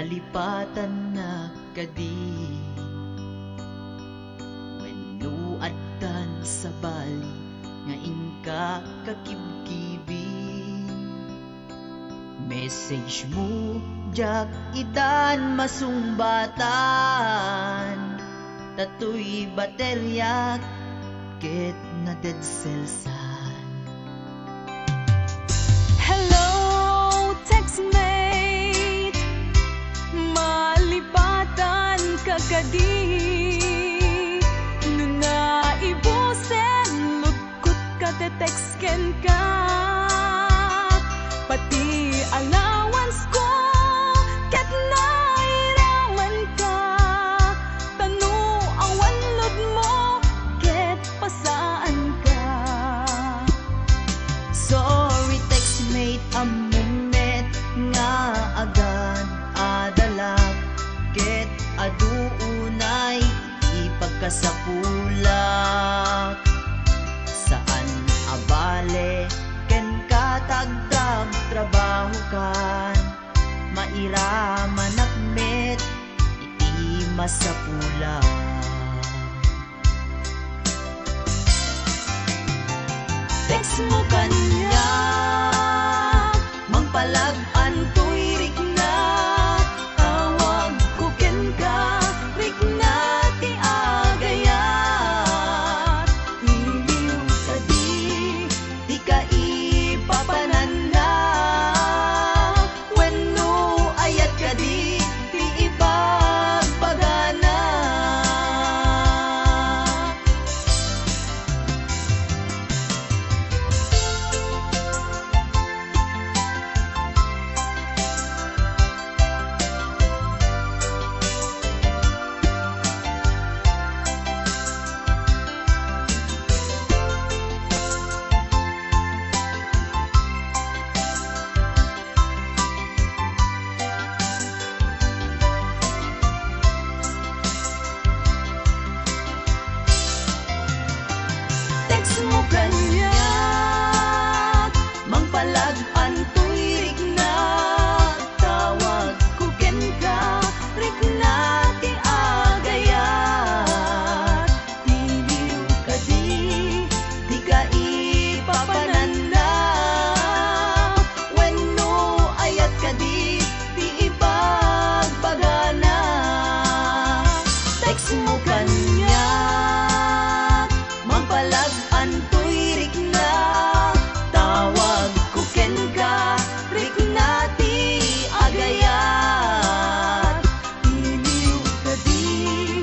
nalipatan na kadi. Wenno addan sa bali nga inka kakibkibi. Message mo jak idan masumbatan, tatoy baterya ket na dead cell san. Hello, textmate, malipatan kagadi. Nuna ibusen, lugkot ka te-textken ka. Pati allowance ko, ket nairaman ka. Tanu awan lod mo, ket pasaan ka. Sorry textmate, among met nga agad adalak, ket aduunay ipagkasapulak. Saan abale ken katagtag trabaho kan, mairaman akmet iti masapulak. Text mo kanya, mangpalag-an to'y rikna. Tawag ko ken ka, rikna ti agayat. Iliw ka di ka ipapananda. Wenno ayat ka di ipagpagana. Text mo kanya, mangpalag-an to'y rikna. Tawag ko ken ka, rikna ti agayat. Iliw ka di ka ipapananda. Wenno ayat ka di ipagpagana. Text mo kanya, mangpalag-an to'y rikna. Tawag ko ken ka, rikna ti agayat. Iliw ka di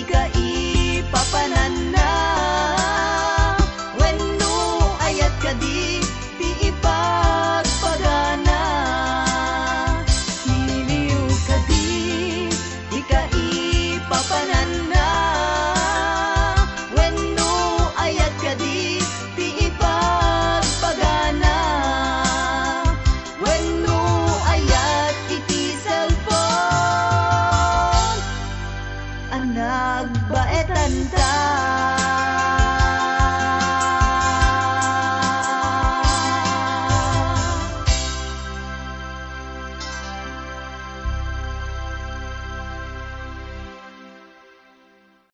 ka ipapananda. Wenno ayat ka di ipagpagana. Iliw ka di ka ipapananda. Wenno ayat ka di ipagpagana. Wenno ayat iti cellphone, ang nagbaetan ta.